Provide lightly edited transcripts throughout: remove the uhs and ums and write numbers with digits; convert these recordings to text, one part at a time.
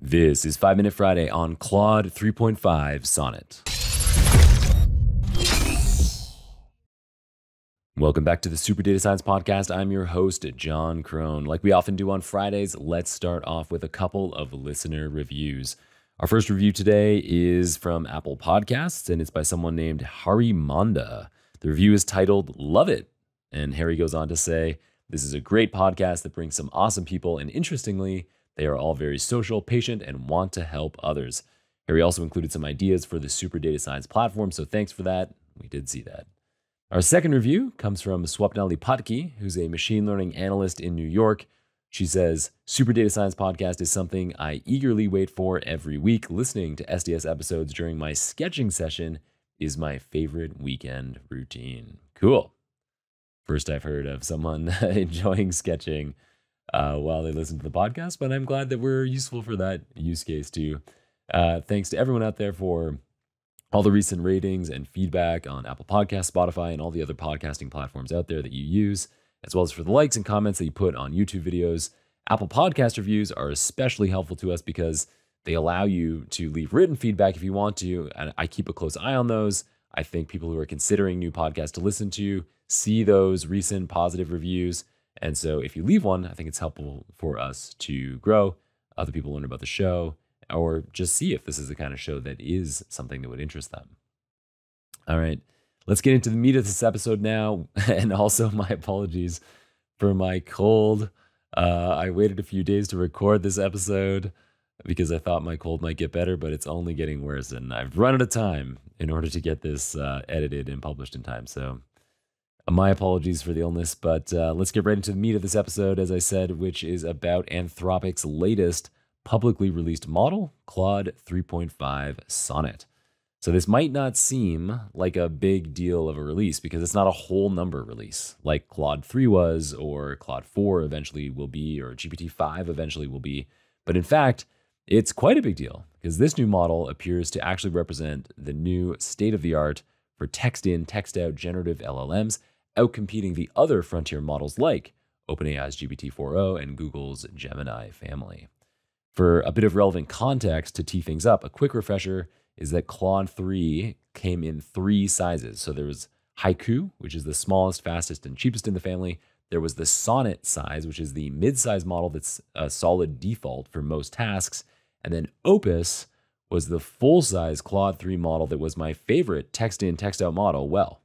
This is 5 Minute Friday on Claude 3.5 Sonnet. Welcome back to the Super Data Science Podcast. I'm your host, John Krohn. Like we often do on Fridays, let's start off with a couple of listener reviews. Our first review today is from Apple Podcasts, and it's by someone named Hari Manda. The review is titled, "Love It." And Harry goes on to say, "This is a great podcast that brings some awesome people, and interestingly, they are all very social, patient, and want to help others." Harry also included some ideas for the Super Data Science platform, so thanks for that. We did see that. Our second review comes from Swapnali Patki, who's a machine learning analyst in New York. She says, "Super Data Science Podcast is something I eagerly wait for every week. Listening to SDS episodes during my sketching session is my favorite weekend routine." Cool. First I've heard of someone enjoying sketching while they listen to the podcast, but I'm glad that we're useful for that use case too. Thanks to everyone out there for all the recent ratings and feedback on Apple Podcasts, Spotify, and all the other podcasting platforms out there that you use, as well as for the likes and comments that you put on YouTube videos. Apple Podcast reviews are especially helpful to us because they allow you to leave written feedback if you want to, and I keep a close eye on those. I think people who are considering new podcasts to listen to see those recent positive reviews. And so if you leave one, I think it's helpful for us to grow, other people learn about the show, or just see if this is the kind of show that is something that would interest them. All right, let's get into the meat of this episode now. And also my apologies for my cold. I waited a few days to record this episode because I thought my cold might get better, but it's only getting worse. And I've run out of time in order to get this edited and published in time. So my apologies for the illness, but let's get right into the meat of this episode, as I said, which is about Anthropic's latest publicly released model, Claude 3.5 Sonnet. So this might not seem like a big deal of a release because it's not a whole number release like Claude 3 was, or Claude 4 eventually will be, or GPT-5 eventually will be. But in fact, it's quite a big deal because this new model appears to actually represent the new state-of-the-art for text-in, text-out generative LLMs, outcompeting the other frontier models like OpenAI's GPT-4o and Google's Gemini family. For a bit of relevant context to tee things up, a quick refresher is that Claude 3 came in 3 sizes. So there was Haiku, which is the smallest, fastest, and cheapest in the family. There was the Sonnet size, which is the mid-size model that's a solid default for most tasks. And then Opus was the full-size Claude 3 model that was my favorite text-in, text-out model, well,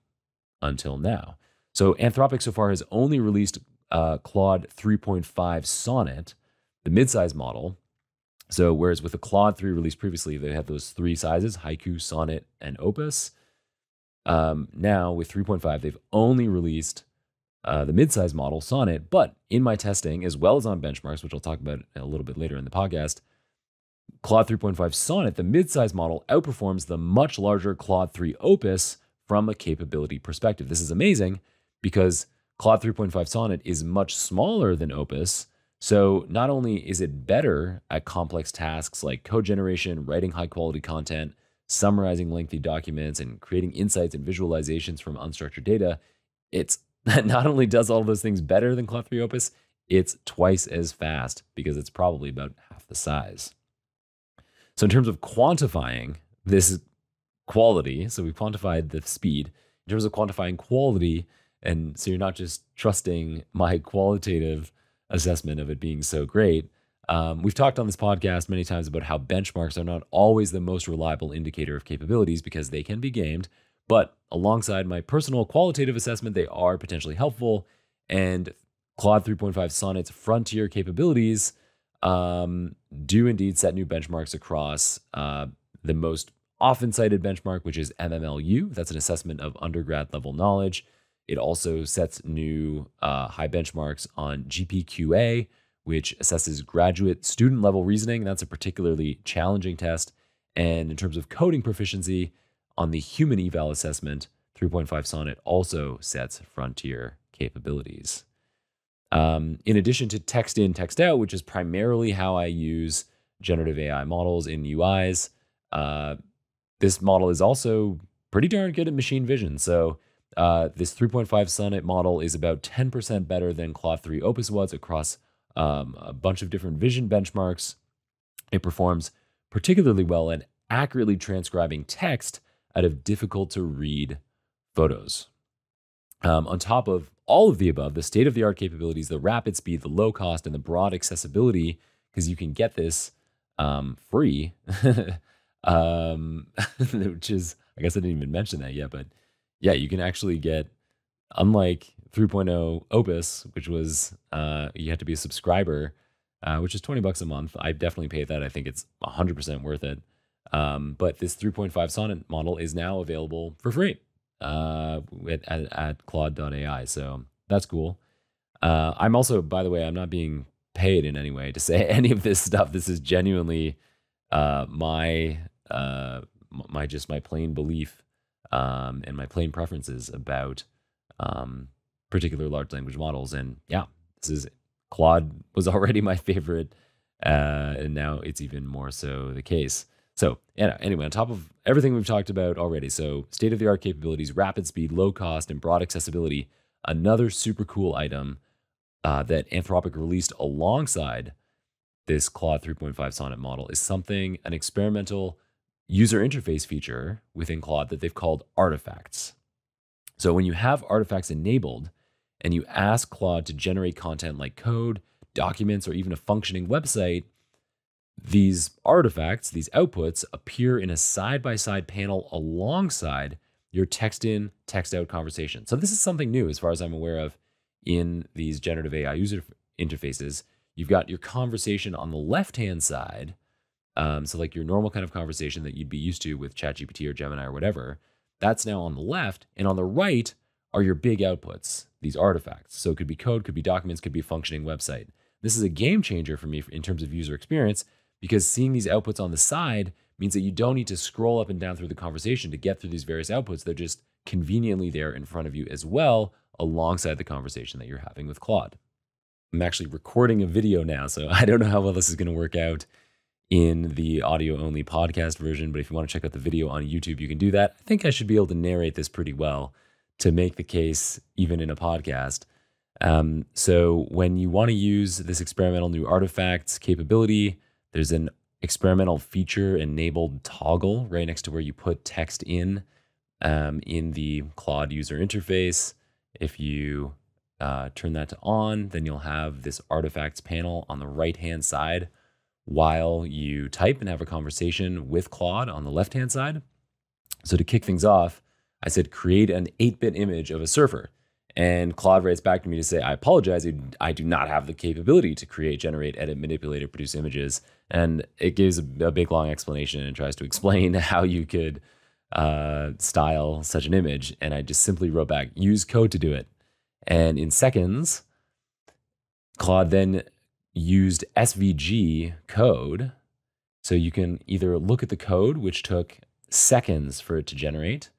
until now. So Anthropic so far has only released Claude 3.5 Sonnet, the mid-size model. So whereas with the Claude 3 released previously, they had those 3 sizes, Haiku, Sonnet, and Opus. Now with 3.5, they've only released the mid-size model, Sonnet. But in my testing, as well as on benchmarks, which I'll talk about a little bit later in the podcast, Claude 3.5 Sonnet, the mid-size model, outperforms the much larger Claude 3 Opus from a capability perspective. This is amazing because Claude 3.5 Sonnet is much smaller than Opus. So not only is it better at complex tasks like code generation, writing high-quality content, summarizing lengthy documents, and creating insights and visualizations from unstructured data, it's not only does all those things better than Claude 3 Opus, it's twice as fast because it's probably about half the size. So in terms of quantifying this quality, so we've quantified the speed. In terms of quantifying quality, and so you're not just trusting my qualitative assessment of it being so great. We've talked on this podcast many times about how benchmarks are not always the most reliable indicator of capabilities because they can be gamed, but alongside my personal qualitative assessment, they are potentially helpful. And Claude 3.5 Sonnet's frontier capabilities do indeed set new benchmarks across the most often cited benchmark, which is MMLU. That's an assessment of undergrad level knowledge. It also sets new high benchmarks on GPQA, which assesses graduate student level reasoning. That's a particularly challenging test. And in terms of coding proficiency, on the HumanEval assessment, 3.5 Sonnet also sets frontier capabilities. In addition to text in, text out, which is primarily how I use generative AI models in UIs, this model is also pretty darn good at machine vision. So this 3.5 Sonnet model is about 10% better than Claude 3 Opus was across a bunch of different vision benchmarks. It performs particularly well at accurately transcribing text out of difficult to read photos. On top of all of the above, the state of the art capabilities, the rapid speed, the low cost, and the broad accessibility, because you can get this free, which is, I guess I didn't even mention that yet, but yeah, you can actually get, unlike 3.0 Opus, which was, you had to be a subscriber, which is $20 a month. I definitely paid that. I think it's 100% worth it. But this 3.5 Sonnet model is now available for free at Claude.ai. So that's cool. I'm also, by the way, I'm not being paid in any way to say any of this stuff. This is genuinely my plain belief and my plain preferences about particular large language models. And yeah, Claude was already my favorite, and now it's even more so the case. So anyway, on top of everything we've talked about already, so state-of-the-art capabilities, rapid speed, low cost, and broad accessibility, another super cool item that Anthropic released alongside this Claude 3.5 Sonnet model is an experimental user interface feature within Claude that they've called artifacts. So when you have artifacts enabled and you ask Claude to generate content like code, documents, or even a functioning website, these artifacts, these outputs, appear in a side-by-side panel alongside your text-in, text-out conversation. So this is something new as far as I'm aware of in these generative AI user interfaces. You've got your conversation on the left-hand side, so like your normal kind of conversation that you'd be used to with ChatGPT or Gemini or whatever. That's now on the left, and on the right are your big outputs, these artifacts. So it could be code, could be documents, could be a functioning website. This is a game changer for me in terms of user experience, because seeing these outputs on the side means that you don't need to scroll up and down through the conversation to get through these various outputs. They're just conveniently there in front of you as well, alongside the conversation that you're having with Claude. I'm actually recording a video now, so I don't know how well this is going to work out in the audio-only podcast version, but if you want to check out the video on YouTube, you can do that. I think I should be able to narrate this pretty well to make the case even in a podcast. So when you want to use this experimental new artifacts capability, there's an experimental feature enabled toggle right next to where you put text in the Claude user interface. If you turn that to on, then you'll have this artifacts panel on the right-hand side while you type and have a conversation with Claude on the left-hand side. So to kick things off, I said, create an 8-bit image of a surfer. And Claude writes back to me to say, I apologize, I do not have the capability to create, generate, edit, manipulate, or produce images. And it gives a big, long explanation and tries to explain how you could style such an image. And I just simply wrote back, use code to do it. And in seconds, Claude then used SVG code. So you can either look at the code, which took seconds for it to generate,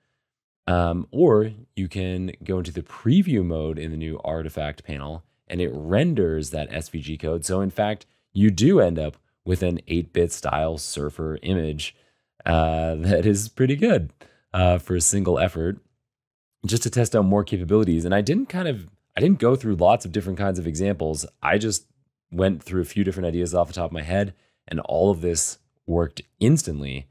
or you can go into the preview mode in the new artifact panel, and it renders that SVG code. So in fact, you do end up with an 8-bit style surfer image that is pretty good for a single effort, just to test out more capabilities. And I didn't go through lots of different kinds of examples. I just went through a few different ideas off the top of my head, and all of this worked instantly.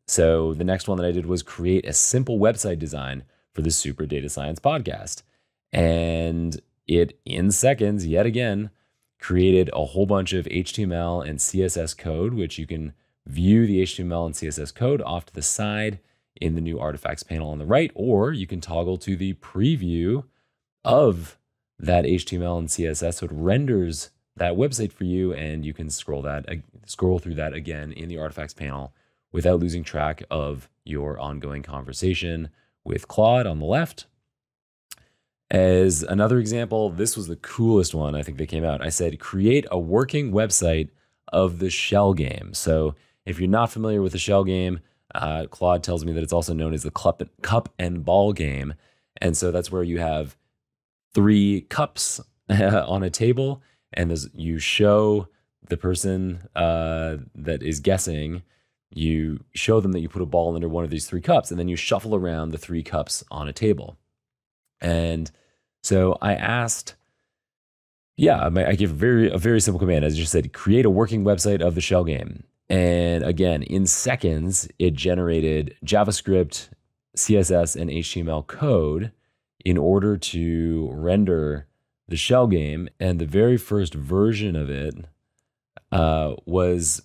So the next one that I did was create a simple website design for the Super Data Science podcast. And it, in seconds, yet again, created a whole bunch of HTML and CSS code, which you can view the HTML and CSS code off to the side in the new artifacts panel on the right, or you can toggle to the preview of that HTML and CSS. So it renders that website for you, and you can scroll through that again in the artifacts panel without losing track of your ongoing conversation with Claude on the left. As another example, this was the coolest one I think that came out. I said, create a working website of the shell game. So if you're not familiar with the shell game, Claude tells me that it's also known as the cup and ball game. And so that's where you have 3 cups on a table, and you show the person that is guessing, you show them that you put a ball under one of these 3 cups, and then you shuffle around the 3 cups on a table. And so I asked, Yeah, I gave a very simple command. As I just said, create a working website of the shell game. And again, in seconds, it generated JavaScript, CSS, and HTML code in order to render the shell game. And the very first version of it was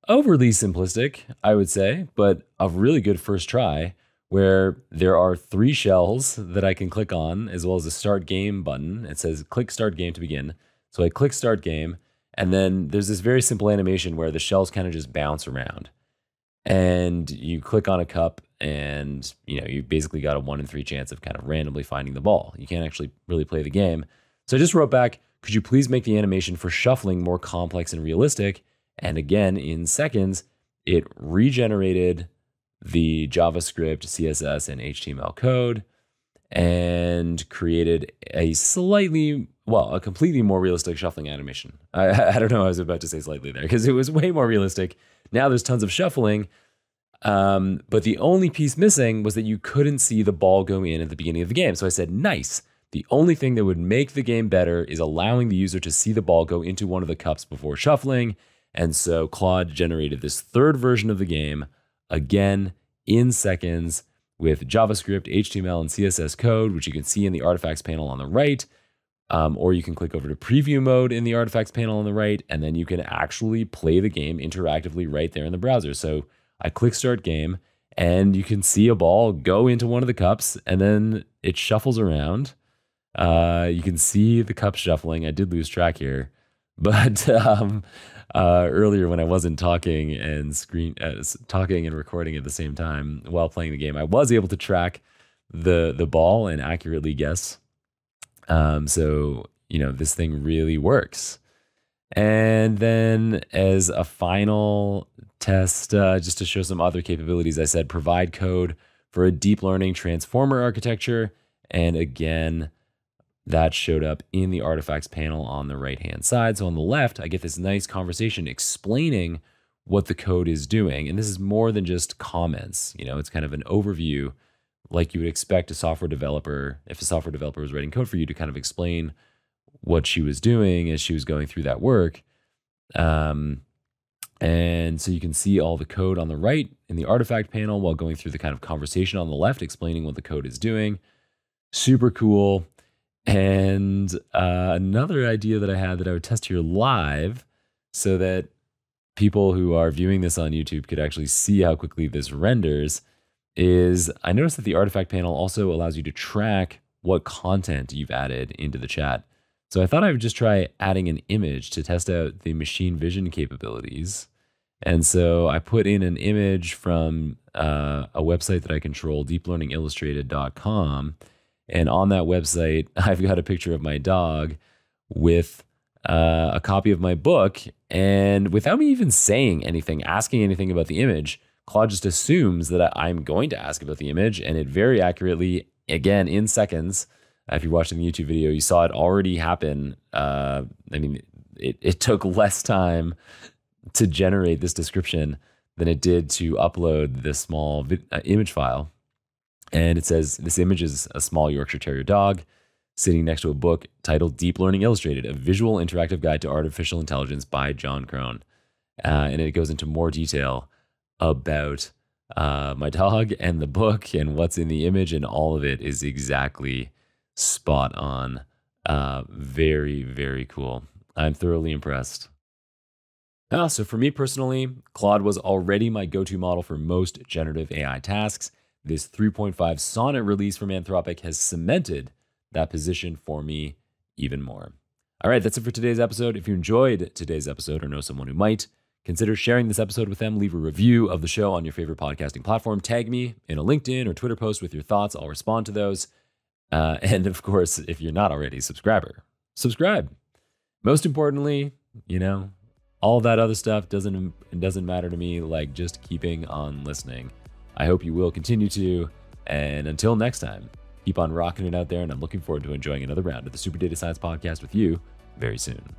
overly simplistic, I would say, but a really good first try, where there are 3 shells that I can click on, as well as a start game button. It says click start game to begin. So I click start game, and then there's this very simple animation where the shells kind of just bounce around. And you click on a cup, and you basically got a 1 in 3 chance of kind of randomly finding the ball. You can't actually really play the game. So I just wrote back, could you please make the animation for shuffling more complex and realistic? And again, in seconds, it regenerated the JavaScript, CSS, and HTML code and created a completely more realistic shuffling animation. I don't know, I was about to say slightly there because it was way more realistic. Now there's tons of shuffling, but the only piece missing was that you couldn't see the ball go in at the beginning of the game. So I said, nice. The only thing that would make the game better is allowing the user to see the ball go into one of the cups before shuffling. And so Claude generated this 3rd version of the game, again, in seconds, with JavaScript, HTML, and CSS code, which you can see in the artifacts panel on the right. Or you can click over to preview mode in the artifacts panel on the right, and then you can actually play the game interactively right there in the browser. So I click start game, and you can see a ball go into one of the cups, and then it shuffles around. You can see the cup shuffling. I did lose track here, but earlier when I wasn't talking and talking and recording at the same time while playing the game, I was able to track the ball and accurately guess. So this thing really works. And then as a final test, just to show some other capabilities, I said provide code for a deep learning transformer architecture, and again, that showed up in the artifacts panel on the right-hand side. So on the left, I get this nice conversation explaining what the code is doing. And this is more than just comments. It's kind of an overview, like you would expect a software developer, if a software developer was writing code for you, to kind of explain what she was doing as she was going through that work. And so you can see all the code on the right in the artifact panel while going through the kind of conversation on the left, explaining what the code is doing. Super cool. And another idea that I had that I would test here live so that people who are viewing this on YouTube could actually see how quickly this renders is I noticed that the artifact panel also allows you to track what content you've added into the chat. So I thought I would just try adding an image to test out the machine vision capabilities. And so I put in an image from a website that I control, deeplearningillustrated.com. And on that website, I've got a picture of my dog with a copy of my book. And without me even saying anything, asking anything about the image, Claude just assumes that I'm going to ask about the image. And it very accurately, again, in seconds, if you're watching the YouTube video, you saw it already happen. It took less time to generate this description than it did to upload this small image file. And it says, this image is a small Yorkshire Terrier dog sitting next to a book titled Deep Learning Illustrated, a visual interactive guide to artificial intelligence by John Krohn. And it goes into more detail about my dog and the book and what's in the image, and all of it is exactly spot on. Very, very cool. I'm thoroughly impressed. So for me personally, Claude was already my go-to model for most generative AI tasks. This 3.5 Sonnet release from Anthropic has cemented that position for me even more. All right, that's it for today's episode. If you enjoyed today's episode or know someone who might, consider sharing this episode with them. Leave a review of the show on your favorite podcasting platform. Tag me in a LinkedIn or Twitter post with your thoughts. I'll respond to those. And of course, if you're not already a subscriber, subscribe. Most importantly, all that other stuff doesn't matter to me, like just keeping on listening. I hope you will continue to, and until next time, keep on rocking it out there, and I'm looking forward to enjoying another round of the Super Data Science Podcast with you very soon.